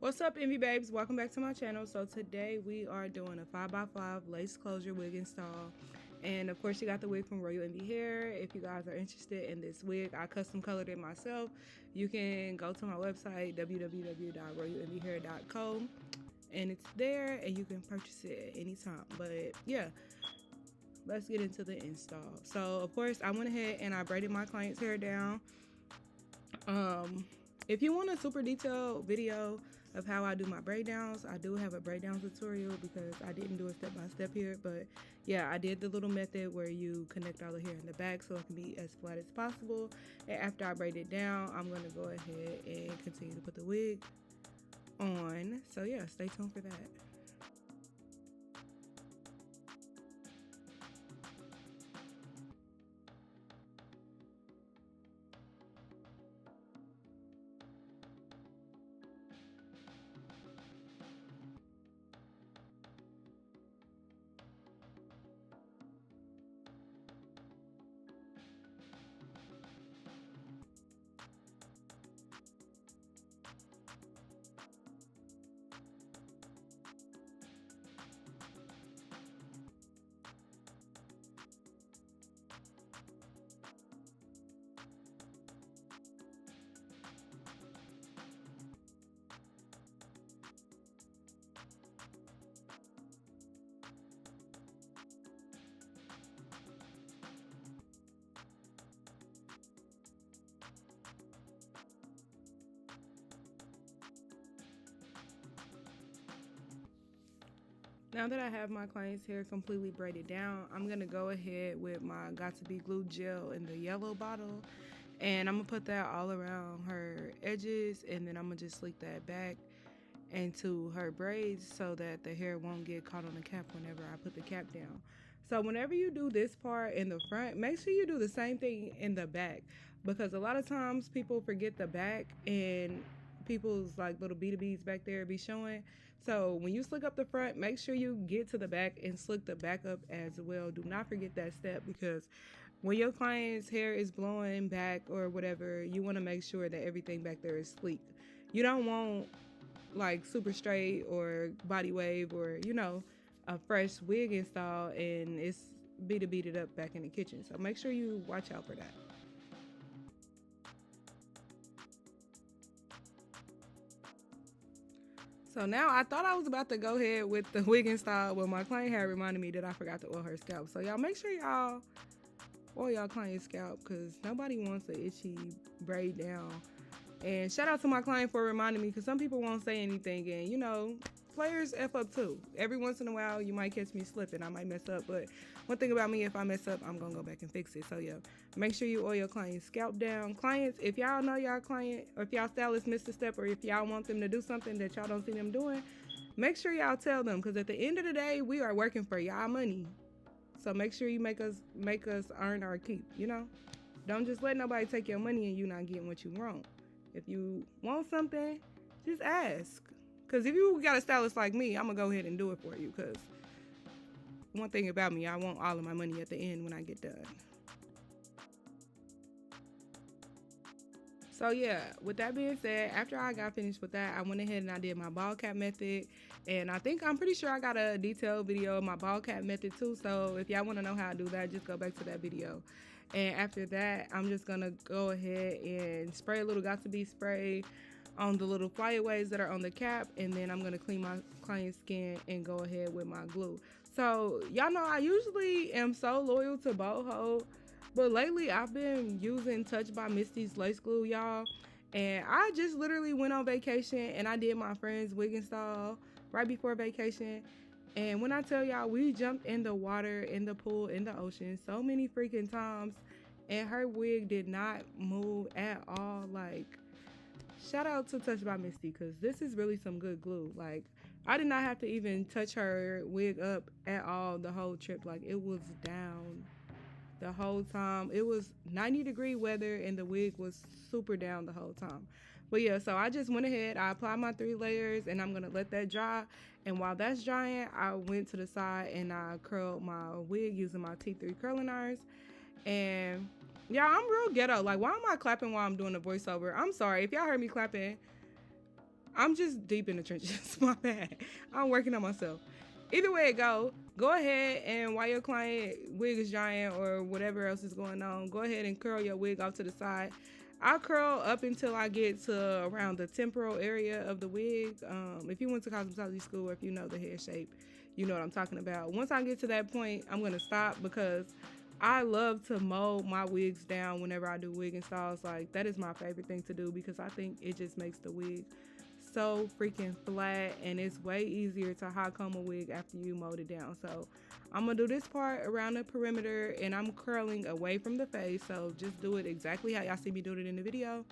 What's up, Envy Babes? Welcome back to my channel. So today we are doing a 5x5 lace closure wig install. And of course you got the wig from Royal Envy Hair. If you guys are interested in this wig, I custom colored it myself. You can go to my website, www.royalenvyhair.co, and it's there and you can purchase it at any time. But yeah, let's get into the install. So of course I went ahead and I braided my client's hair down. If you want a super detailed video of how I do my braid downs, I do have a braid down tutorial because I didn't do a step-by-step here. But yeah, I did the little method where you connect all the hair in the back so it can be as flat as possible. And after I braid it down, I'm going to go ahead and continue to put the wig on. So yeah, stay tuned for that. Now that I have my client's hair completely braided down, I'm going to go ahead with my Got2b glue gel in the yellow bottle. And I'm going to put that all around her edges, and then I'm going to just slick that back into her braids so that the hair won't get caught on the cap whenever I put the cap down. So whenever you do this part in the front, make sure you do the same thing in the back, because a lot of times people forget the back and people's like little beady beads back there be showing. So when you slick up the front, make sure you get to the back and slick the back up as well. Do not forget that step, because when your client's hair is blowing back or whatever, you want to make sure that everything back there is sleek. You don't want like super straight or body wave or a fresh wig install and it's beat it up back in the kitchen. So make sure you watch out for that. So now I thought I was about to go ahead with the wig install, but my client had reminded me that I forgot to oil her scalp. So y'all make sure y'all oil y'all client's scalp, because nobody wants an itchy braid down. And shout out to my client for reminding me, because some people won't say anything, and players F up too. Every once in a while, you might catch me slipping. I might mess up, but one thing about me, if I mess up, I'm gonna go back and fix it. So yeah, make sure you oil your client's scalp down. Clients, if y'all know y'all client, or if y'all stylist missed a step, or if y'all want them to do something that y'all don't see them doing, make sure y'all tell them, because at the end of the day, we are working for y'all money. So make sure you make us earn our keep. Don't just let nobody take your money and you not getting what you want. If you want something, just ask. Because if you got a stylist like me, I'm going to go ahead and do it for you. Because one thing about me, I want all of my money at the end when I get done. So yeah, with that being said, after I got finished with that, I went ahead and I did my ball cap method. And I'm pretty sure I got a detailed video of my ball cap method too. So if y'all want to know how I do that, just go back to that video. And after that, I'm just going to go ahead and spray a little Got2b spray on the little flyaways that are on the cap. And then I'm going to clean my client's skin and go ahead with my glue. So y'all know I usually am so loyal to Boho, but lately I've been using Touch by Misty's lace glue, y'all. And I just literally went on vacation and I did my friend's wig install right before vacation. And when I tell y'all, we jumped in the water, in the pool, in the ocean so many freaking times, and her wig did not move at all. Like, shout out to Touch by Misty, because this is really some good glue. Like, I did not have to even touch her wig up at all the whole trip. Like, it was down the whole time. It was 90-degree weather and the wig was super down the whole time. But yeah, so I just went ahead, I applied my 3 layers and I'm gonna let that dry. And while that's drying, I went to the side and I curled my wig using my T3 curling irons. And yeah, I'm real ghetto. Like, why am I clapping while I'm doing the voiceover? I'm sorry if y'all heard me clapping. I'm just deep in the trenches. My bad. I'm working on myself. Either way it go ahead and while your client wig is giant or whatever else is going on, go ahead and curl your wig off to the side. I curl up until I get to around the temporal area of the wig. If you went to cosmetology school or if you know the head shape, you know what I'm talking about. Once I get to that point, I'm going to stop because I love to mold my wigs down whenever I do wig installs. Like, that is my favorite thing to do because I think it just makes the wig so freaking flat, and it's way easier to hot comb a wig after you mold it down. So I'm gonna do this part around the perimeter, and I'm curling away from the face. So just do it exactly how y'all see me doing it in the video.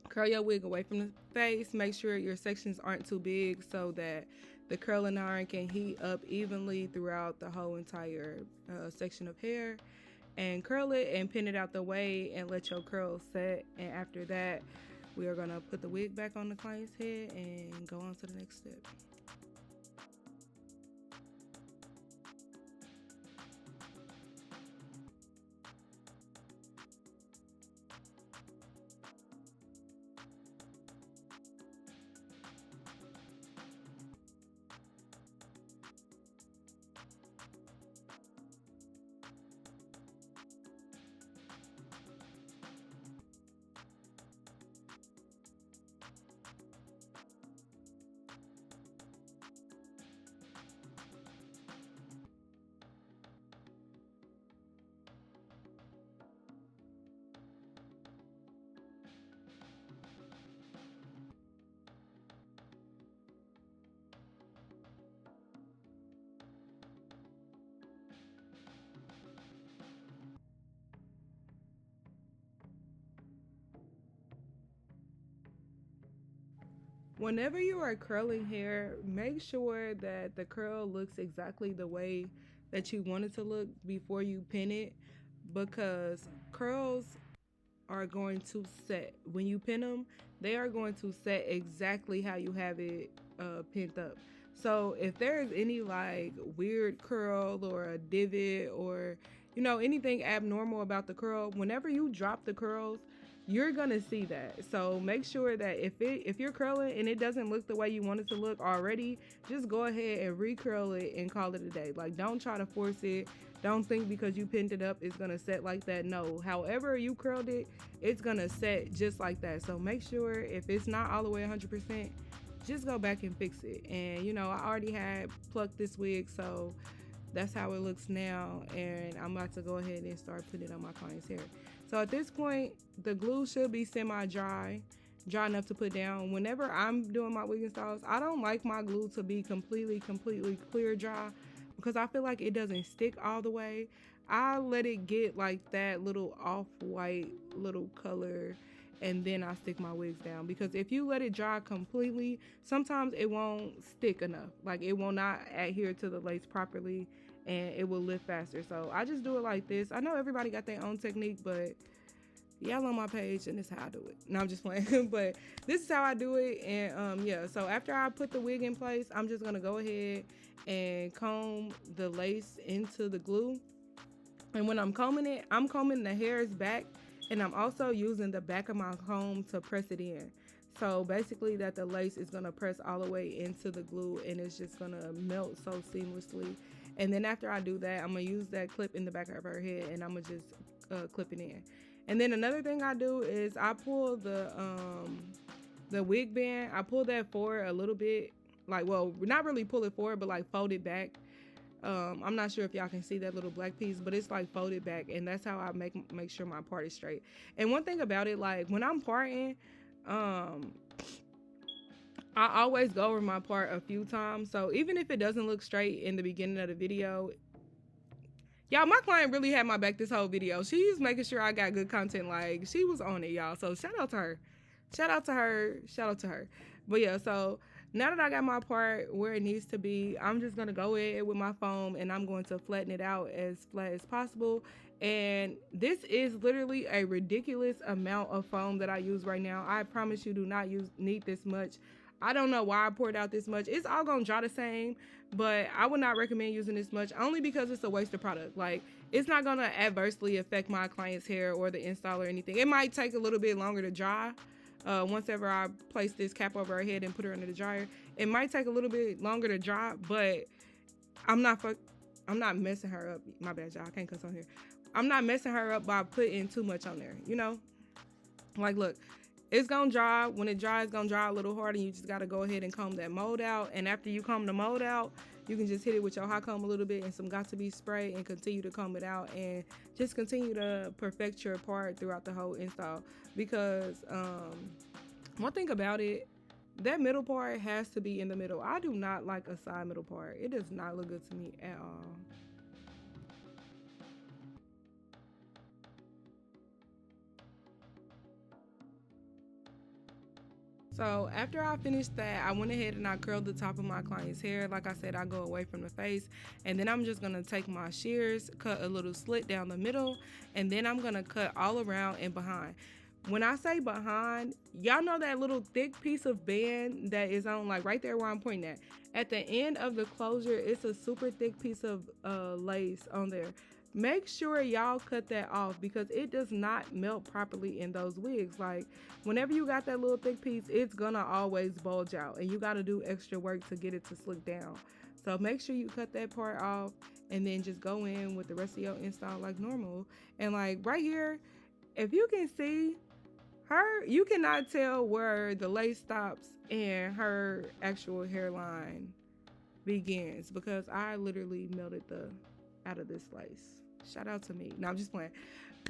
Curl your wig away from the face. Make sure your sections aren't too big so that the curling iron can heat up evenly throughout the whole entire section of hair. And curl it and pin it out the way and let your curls set. And after that, we are going to put the wig back on the client's head and go on to the next step. Whenever you are curling hair, make sure that the curl looks exactly the way that you want it to look before you pin it, because curls are going to set. When you pin them, they are going to set exactly how you have it pinned up. So if there's any like weird curl or a divot or anything abnormal about the curl, whenever you drop the curls, you're gonna see that. So make sure that if you're curling and it doesn't look the way you want it to look already, just go ahead and recurl it and call it a day. Like, don't try to force it. Don't think because you pinned it up it's gonna set like that. No, however you curled it, it's gonna set just like that. So make sure if it's not all the way 100%, just go back and fix it. And I already had plucked this wig, so that's how it looks now, and I'm about to go ahead and start putting it on my client's hair. So at this point, the glue should be semi-dry, dry enough to put down. Whenever I'm doing my wig installs, I don't like my glue to be completely clear dry because I feel like it doesn't stick all the way. I let it get like that little off-white little color, and then I stick my wigs down, because if you let it dry completely, sometimes it won't stick enough. Like, it will not adhere to the lace properly and it will lift faster. So I just do it like this. I know everybody got their own technique, but y'all on my page and this is how I do it. No, I'm just playing. But this is how I do it. And yeah, so after I put the wig in place, I'm just gonna go ahead and comb the lace into the glue. And when I'm combing it, I'm combing the hairs back, and I'm also using the back of my comb to press it in. So basically that the lace is gonna press all the way into the glue, and it's just gonna melt so seamlessly. And then after I do that, I'm gonna use that clip in the back of her head, and I'm gonna just clip it in. And then another thing I do is I pull the wig band. I pull that forward a little bit, like, well, not really pull it forward, but like fold it back. I'm not sure if y'all can see that little black piece, but it's like folded back, and that's how I make sure my part is straight. And one thing about it, like when I'm parting, I always go over my part a few times. So even if it doesn't look straight in the beginning of the video, y'all, my client really had my back this whole video. She's making sure I got good content. Like, she was on it, y'all. So shout out to her. Shout out to her. Shout out to her. But yeah, so now that I got my part where it needs to be, I'm just going to go in with my foam, and I'm going to flatten it out as flat as possible. And this is literally a ridiculous amount of foam that I use right now. I promise you do not need this much. I don't know why I poured out this much. It's all gonna dry the same, but I would not recommend using this much, only because it's a waste of product. Like, it's not gonna adversely affect my client's hair or the install or anything. It might take a little bit longer to dry, once ever I place this cap over her head and put her under the dryer. It might take a little bit longer to drop, but I'm not I'm not messing her up. My bad, y'all. I can't cuss on here. I'm not messing her up by putting too much on there. You know, like look, it's gonna dry. When it dries, it's gonna dry a little harder. You just gotta go ahead and comb that mold out. And after you comb the mold out, you can just hit it with your hot comb a little bit and some Got2b spray and continue to comb it out and just continue to perfect your part throughout the whole install. Because one thing about it, that middle part has to be in the middle. I do not like a side middle part. It does not look good to me at all. So after I finished that, I went ahead and I curled the top of my client's hair. Like I said, I go away from the face, and then I'm just gonna take my shears, cut a little slit down the middle, and then I'm gonna cut all around and behind. When I say behind, y'all know that little thick piece of band that is on, like right there where I'm pointing at. At the end of the closure, it's a super thick piece of lace on there. Make sure y'all cut that off because it does not melt properly in those wigs. Like whenever you got that little thick piece, it's gonna always bulge out, and you gotta do extra work to get it to slick down. So make sure you cut that part off and then just go in with the rest of your install like normal. And like right here, if you can see her, you cannot tell where the lace stops and her actual hairline begins because I literally melted the out of this lace. Shout out to me. No, I'm just playing.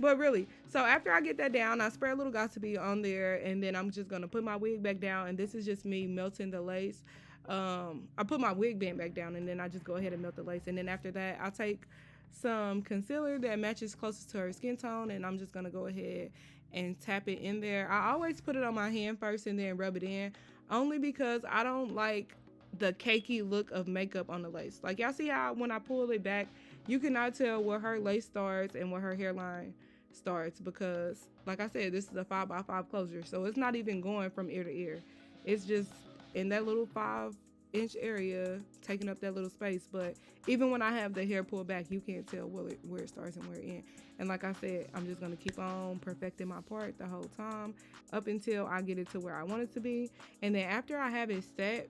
But really, so after I get that down, I spray a little Got2b on there, and then I'm just gonna put my wig back down. And this is just me melting the lace. I put my wig band back down, and then I just go ahead and melt the lace. And then after that, I'll take some concealer that matches closest to her skin tone, and I'm just gonna go ahead and tap it in there. I always put it on my hand first and then rub it in, only because I don't like the cakey look of makeup on the lace. Like y'all see how when I pull it back, you cannot tell where her lace starts and where her hairline starts because, like I said, this is a 5x5 closure, so it's not even going from ear to ear. It's just in that little 5-inch area, taking up that little space. But even when I have the hair pulled back, you can't tell where it starts and where it ends. And like I said, I'm just gonna keep on perfecting my part the whole time up until I get it to where I want it to be. And then after I have it set,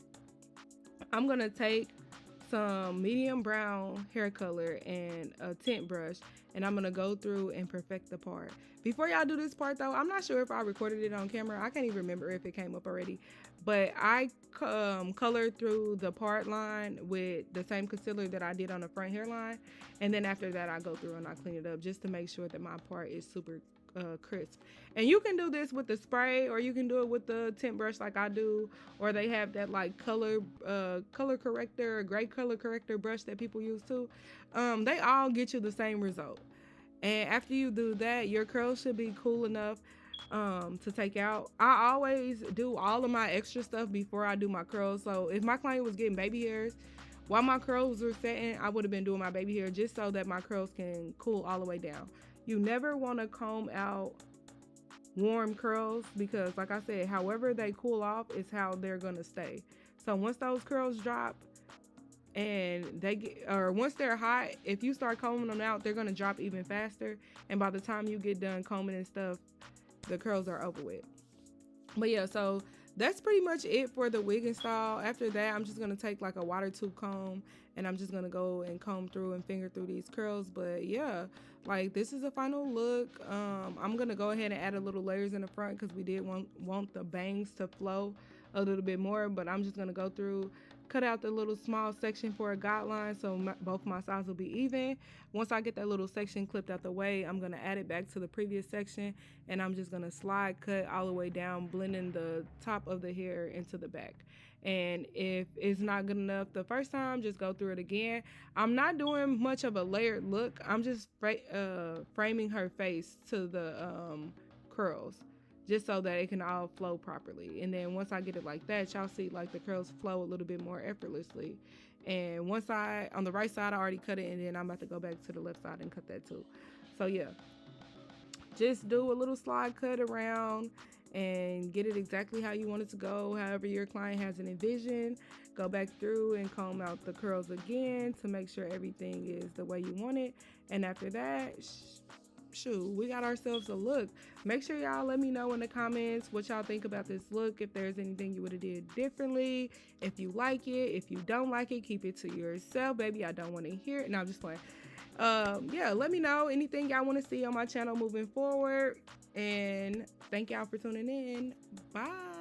I'm gonna take some medium brown hair color and a tint brush, and I'm gonna go through and perfect the part. Before y'all do this part though, I'm not sure if I recorded it on camera. I can't even remember if it came up already, but I colored through the part line with the same concealer that I did on the front hairline, and then after that I go through and I clean it up just to make sure that my part is super crisp. And you can do this with the spray, or you can do it with the tint brush like I do, or they have that like color corrector, gray color corrector brush that people use too. They all get you the same result. And after you do that, your curls should be cool enough to take out. I always do all of my extra stuff before I do my curls. So if my client was getting baby hairs while my curls were setting, I would have been doing my baby hair just so that my curls can cool all the way down. You never want to comb out warm curls because, like I said, however they cool off is how they're gonna stay. So once those curls drop and once they're hot, if you start combing them out, they're gonna drop even faster. And by the time you get done combing and stuff, the curls are over with. But yeah, so that's pretty much it for the wig install. After that, I'm just gonna take like a water tube comb and I'm just gonna go and comb through and finger through these curls. But yeah, like this is a final look. I'm gonna go ahead and add a little layers in the front because we did want the bangs to flow a little bit more. But I'm just gonna go through, cut out the little small section for a guideline so both my sides will be even. Once I get that little section clipped out the way, I'm gonna add it back to the previous section, and I'm just gonna slide cut all the way down, blending the top of the hair into the back. And if it's not good enough the first time, just go through it again. I'm not doing much of a layered look. I'm just framing her face to the curls, just so that it can all flow properly. And then once I get it like that, y'all see like the curls flow a little bit more effortlessly. And once on the right side, I already cut it, and then I'm about to go back to the left side and cut that too. So yeah, just do a little slide cut around and get it exactly how you want it to go, however your client has it envisioned. Go back through and comb out the curls again to make sure everything is the way you want it. And after that, shoot, we got ourselves a look. Make sure y'all let me know in the comments what y'all think about this look. If there's anything you would have did differently, if you like it, if you don't like it, keep it to yourself, baby. I don't want to hear it. No, I'm just playing. Yeah, let me know anything y'all want to see on my channel moving forward. And thank y'all for tuning in. Bye.